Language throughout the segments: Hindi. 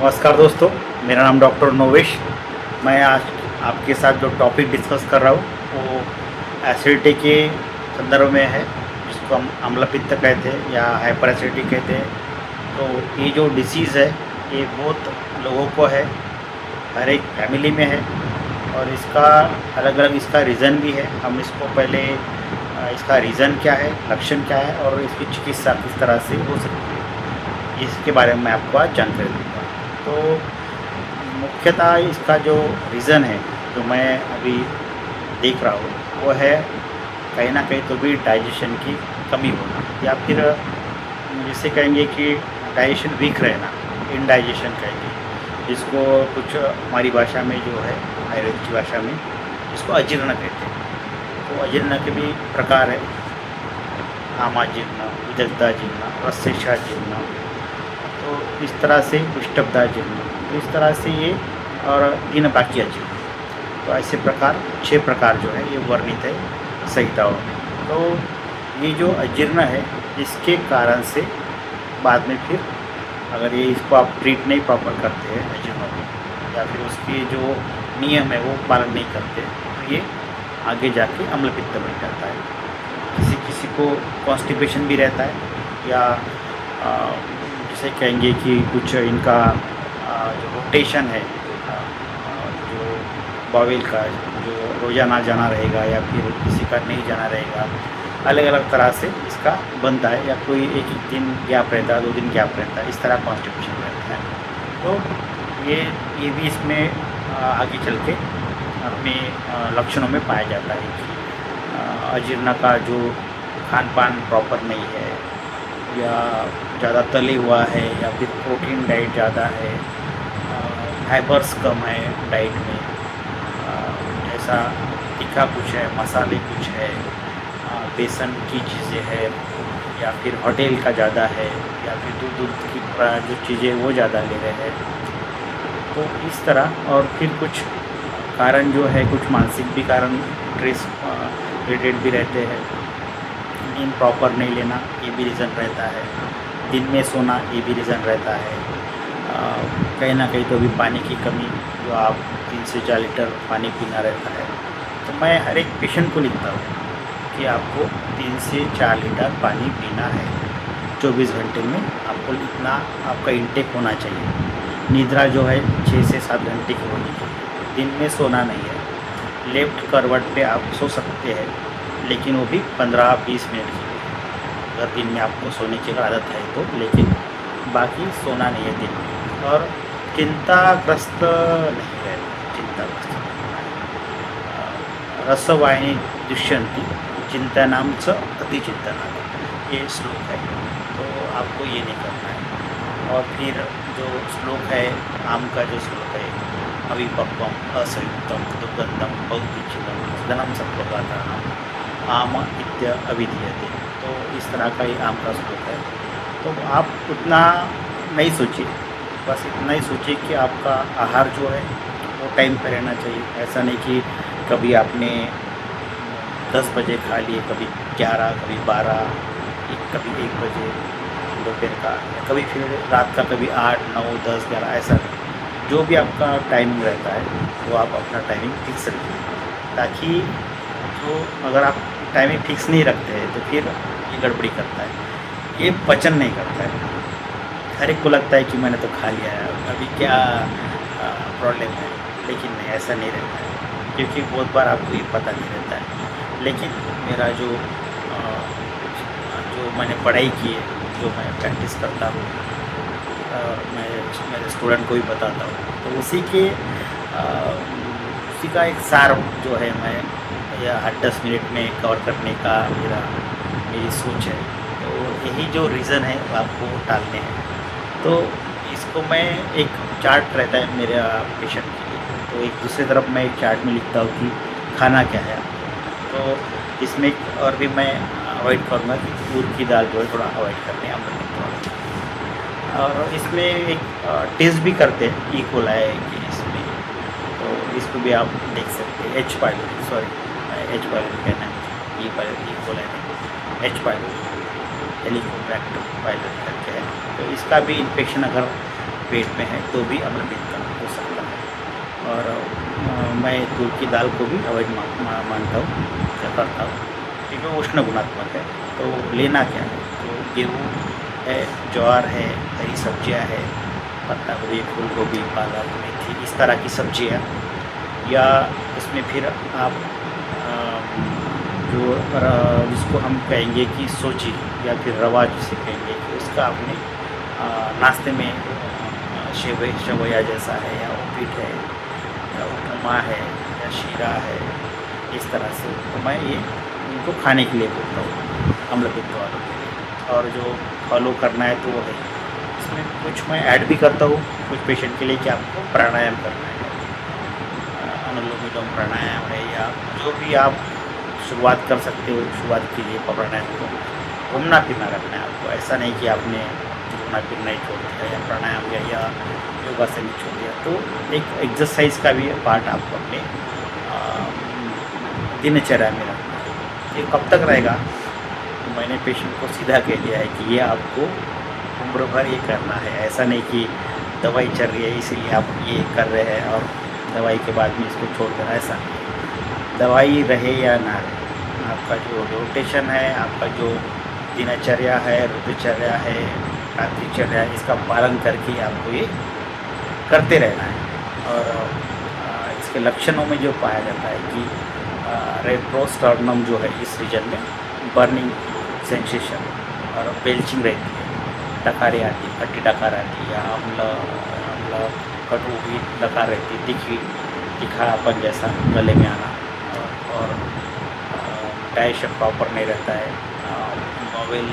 नमस्कार दोस्तों, मेरा नाम डॉक्टर नोवेश। मैं आज आपके साथ जो टॉपिक डिस्कस कर रहा हूँ वो एसिडिटी के संदर्भ में है, जिसको हम अम्लपित्त कहते हैं या हाइपर एसिडिटी कहते हैं। तो ये जो डिसीज़ है ये बहुत लोगों को है, हर एक फैमिली में है और इसका अलग अलग इसका रीज़न भी है। हम इसको पहले इसका रीज़न क्या है, लक्षण क्या है और इसकी चिकित्सा किस तरह से हो सकती है, इसके बारे में मैं आपको आज जानकारी दूँगा। तो मुख्यतः इसका जो रीज़न है, जो मैं अभी देख रहा हूँ, वो है कहीं न कहीं तो भी डाइजेशन की कमी होना या फिर जिसे कहेंगे कि डाइजेशन वीक रहना, इनडाइजेशन कहेंगे, जिसको कुछ हमारी भाषा में जो है आयुर्वेद की भाषा में इसको अजीर्ण कहते हैं। तो अजीर्ण के भी प्रकार है, आमाजीर्ण, विदग्धाजीर्ण, रसेशाजीर्ण, तो इस तरह से विष्टब्धाजीर्ण, तो इस तरह से ये और 3 बाकी अजीर्ण। तो ऐसे प्रकार 6 प्रकार जो है ये वर्णित है संहिताओं में। तो ये जो अजीर्ण है इसके कारण से बाद में फिर अगर ये इसको आप ट्रीट नहीं प्रॉपर करते हैं अजीर्णों को या फिर उसके जो नियम है वो पालन नहीं करते, तो ये आगे जाके अम्लपित्त बन जाता है। किसी किसी को कॉन्स्टिपेशन भी रहता है या जिसे कहेंगे कि कुछ इनका जो रोटेशन है, जो बॉवेल का जो रोज़ाना जाना रहेगा या फिर किसी का नहीं जाना रहेगा, अलग अलग तरह से इसका बनता है या कोई एक दिन गैप रहता है, 2 दिन गैप रहता है, इस तरह कॉन्स्टिपेशन रहता है। तो ये भी इसमें आगे चल के अपने लक्षणों में पाया जाता है कि अजीर्ण का जो खान पान प्रॉपर नहीं है या ज़्यादा तले हुआ है या फिर प्रोटीन डाइट ज़्यादा है, फाइबर्स कम है डाइट में, जैसा तीखा कुछ है, मसाले कुछ है, बेसन की चीज़ें है या फिर होटल का ज़्यादा है या फिर दूध की जो चीज़ें वो ज़्यादा ले रहे हैं। तो इस तरह और फिर कुछ कारण जो है, कुछ मानसिक भी कारण स्ट्रेस रिलेटेड भी रहते हैं। नींद प्रॉपर नहीं लेना ये भी रीज़न रहता है, दिन में सोना ये भी रीज़न रहता है, कहीं ना कहीं तो भी पानी की कमी, जो आप 3 से 4 लीटर पानी पीना रहता है। तो मैं हर एक पेशेंट को लिखता हूँ कि आपको 3 से 4 लीटर पानी पीना है 24 घंटे में, आपको इतना आपका इंटेक होना चाहिए। निद्रा जो है 6 से 7 घंटे की होनी चाहिए, दिन में सोना नहीं है। लेफ्ट करवट पे आप सो सकते हैं लेकिन वो भी 15-20 मिनट के लिए, अगर दिन में आपको सोने की आदत है तो, लेकिन बाकी सोना नहीं है दिन में। और चिंताग्रस्त नहीं रहना, चिंताग्रस्त रसवाहिनी दुष्यंती चिंतनां च अतिचिंतनात्, ये श्लोक है, तो आपको ये नहीं करना है। और फिर जो श्लोक है आम का, जो श्लोक है अविपक्वम असंयुक्तम दुर्गंधम बहुतीक्ष्णम धनम सत्वगातानाम आम इत्य अविधीयते, तो इस तरह का ही आम का श्लोक है। तो आप उतना नहीं सोचिए, बस इतना ही सोचिए कि आपका आहार जो है वो टाइम पर रहना चाहिए। ऐसा नहीं कि कभी आपने 10 बजे खा लिए, कभी 11, कभी 12, कभी 1 बजे दोपहर का, कभी फिर रात का, कभी 8, 9, 10, 11, ऐसा नहीं। जो भी आपका टाइमिंग रहता है वो आप अपना टाइमिंग फिक्स रखिए, ताकि जो अगर आप टाइमिंग फिक्स नहीं रखते हैं तो फिर ये गड़बड़ी करता है, ये पचन नहीं करता है। हर एक को लगता है कि मैंने तो खा लिया है, अभी क्या प्रॉब्लम है, लेकिन नहीं, ऐसा नहीं रहता है, क्योंकि बहुत बार आपको ये पता नहीं रहता है। लेकिन मेरा जो मैंने पढ़ाई की है, जो मैं प्रैक्टिस करता हूँ, मैं मेरे स्टूडेंट को भी बताता हूँ, तो उसी का एक सार जो है मैं या 8-10 मिनट में कवर करने का मेरी सोच है। तो यही जो रीज़न है वो आपको टालने हैं। तो इसको मैं एक चार्ट रहता है मेरे पेशेंट के लिए, तो एक दूसरी तरफ मैं एक चार्ट में लिखता हूँ कि खाना क्या है आपको। तो इसमें और भी मैं अवॉइड करूँगा कि उड़द की दाल जो है थोड़ा अवॉइड करते हैं अम्लपित्त। और इसमें एक टेस्ट भी करते हैं ई कोलाई कि इसमें, तो इसको भी आप देख सकते हैं। H pylori, sorry H pylori कहना है, ई कोलाई नहीं, एच पाइलोरी, हेलिकोबैक्टर पाइलोरी करके है। तो इसका भी इन्फेक्शन अगर पेट में है तो भी अम्लपित्त हो सकता है। और मैं तूर की दाल को भी अवॉइड मानता हूँ या करता हूँ, क्योंकि वो उष्ण गुणात्मक है। तो लेना क्या है, तो गेहूँ है, ज्वार है, हरी सब्जियाँ है, पत्ता गोभी, फूल गोभी, पालक, मेथी, इस तरह की सब्जियाँ, या इसमें फिर आप जो जिसको हम कहेंगे कि सोजी या फिर रवा जिसे कहेंगे, कि उसका आपने नाश्ते में शेवया जैसा है, या उपीट है, या उपमा है, या शीरा है, इस तरह से। तो मैं ये इनको खाने के लिए बोलता हूँ अम्लपित्त वालों के लिए। और जो फॉलो करना है तो वो है, इसमें कुछ मैं ऐड भी करता हूँ कुछ पेशेंट के लिए कि आपको प्राणायाम करना है, अनुलोम विलोम प्राणायाम है, या जो भी आप शुरुआत कर सकते हो, शुरुआत कीजिए प्राणायाम को। घूमना फिरना रखना है आपको, ऐसा नहीं कि आपने घूमना फिरना ही छोड़ दिया या प्राणायाम किया या योगासन ही छोड़ दिया। तो एक एक्सरसाइज का भी पार्ट आपको अपने दिनचर्या में रखना है। ये कब तक रहेगा, तो मैंने पेशेंट को सीधा कह दिया है कि ये आपको उम्र भर ये करना है। ऐसा नहीं कि दवाई चल रही है इसीलिए आप ये कर रहे हैं और दवाई के बाद में इसको छोड़ देना, ऐसा नहीं। दवाई रहे या ना रहे, आपका जो रोटेशन है, आपका जो दिनचर्या है, ऋतुचर्या है, रात्रिचर्या है, इसका पालन करके आपको ये करते रहना है। और इसके लक्षणों में जो पाया जाता है कि रेट्रोस्टर्नम जो है इस रीजन में बर्निंग सेंसेशन और बेल्चिंग रहती है, डकारें आती है, खट्टी डकार आती है, या अम्ल कटु भी डकार रहती है, तीखापन जैसा गले में आना, और डाइजेशन प्रॉपर नहीं रहता है, नोवेल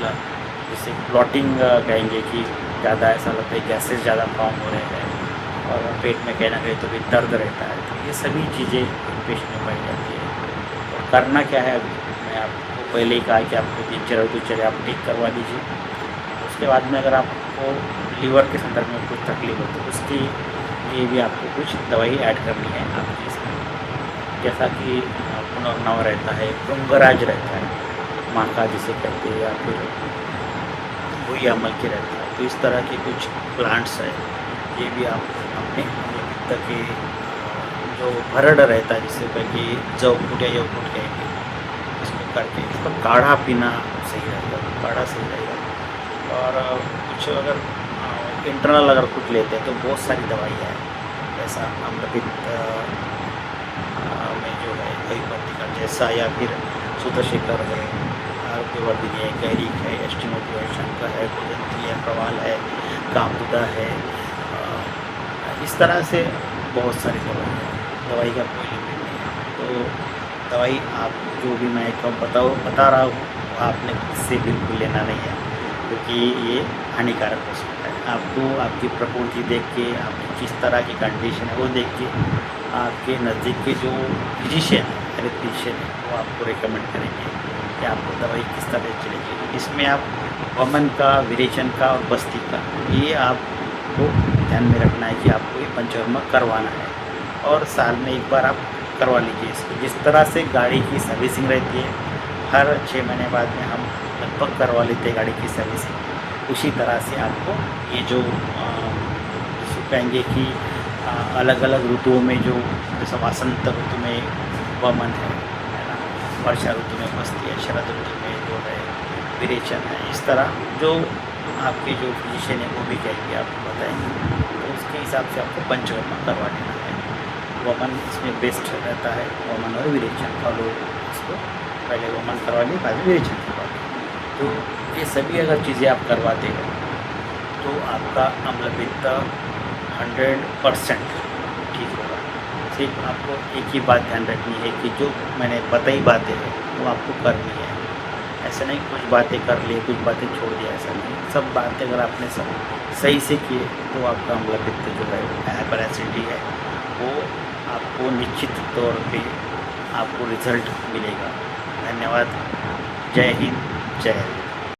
जिसे ब्लॉटिंग कहेंगे कि ज़्यादा ऐसा लगता है गैसेस ज़्यादा फॉर्म हो रहे हैं, और पेट में कहीं ना कहीं तो भी दर्द रहता है। तो ये सभी चीज़ें पेशेंट में पाई जाती है। और करना क्या है, अभी मैं आपको पहले ही कहा कि आपको दिनचर्या ऋतुचर्या आप ठीक करवा दीजिए। उसके बाद में अगर आपको लीवर के संदर्भ में कुछ तकलीफ हो तो उसके लिए भी आपको कुछ दवाई ऐड करनी है आपकी इसमें, जैसा कि पुनर्नव रहता है, भृंगराज रहता है, माका जिसे कहते हैं, या फिर भूया मलकी रहता है। तो इस तरह के कुछ प्लांट्स है, ये भी आप अपने अम्लपित्त के जो भरड़ रहता है जिसे कहेंगे जवकुट या यवकुट कहेंगे, इसको करके इसका काढ़ा पीना सही रहेगा, काढ़ा सही रहेगा। और कुछ अगर इंटरनल अगर कुछ लेते हैं तो बहुत सारी दवाइयाँ हैं, जैसा अम्लपित्त में जो है कई का जैसा, या फिर सूत्रशेखर है, आरोग्यवर्धिनी है, गैरिक है, एस्टिमोटिव है, शंकर है, कुदंती है, प्रवाल है, कामदुदा है, इस तरह से बहुत सारी दवाई है। दवाई का कोई लिमिट नहीं है। तो दवाई आप जो भी मैं कब बता रहा हूँ आपने इससे बिल्कुल लेना नहीं है, क्योंकि ये हानिकारक हो सकता है। आपको आपकी प्रकृति देख के, आपकी किस तरह की कंडीशन है वो देख के, आपके नज़दीक के जो फिजिशियन है, एलेक्ट्रीशियन है, वो आपको रिकमेंड करेंगे कि आपको दवाई किस तरह चलेगी। इसमें आप वमन का, विरेचन का और बस्ती का, ये आपको ध्यान में रखना है कि आपको ये पंचकर्मा करवाना है, और साल में एक बार आप करवा लीजिए इसको। जिस तरह से गाड़ी की सर्विसिंग रहती है, हर 6 महीने बाद में हम लगभग करवा लेते हैं गाड़ी की सर्विसिंग, उसी तरह से आपको ये जो जिसे कहेंगे कि अलग अलग ऋतुओं में जो, जैसे वसंत ऋतु में वमन है ना, वर्षा ऋतु में बस्ती है, शरद ऋतु में जो है विरेचन है, इस तरह जो आपके जो फिजिशियन है वो भी कहेंगे, आपको बताएंगे। तो उसके हिसाब से आपको पंचकर्मा करवा लेना है। वमन इसमें बेस्ट रहता है, वमन और विरेचन का लोग इसको पहले वमन करवा लिए, बाद में विरेचन करवा लिए। तो ये सभी अगर चीज़ें आप करवाते हो तो आपका अम्लपित्त 100% ठीक होगा। सिर्फ आपको एक ही बात ध्यान रखनी है कि जो मैंने बताई बातें हैं वो आपको करनी है। ऐसा नहीं कुछ बातें कर लिए, कुछ बातें छोड़ दिया, ऐसा नहीं। सब बातें अगर आपने सब सही से किए तो आपका अम्लपित्त जो है, हाइपर एसिडिटी है, वो आपको निश्चित तौर पे आपको रिजल्ट मिलेगा। धन्यवाद। जय हिंद, जय हिंद।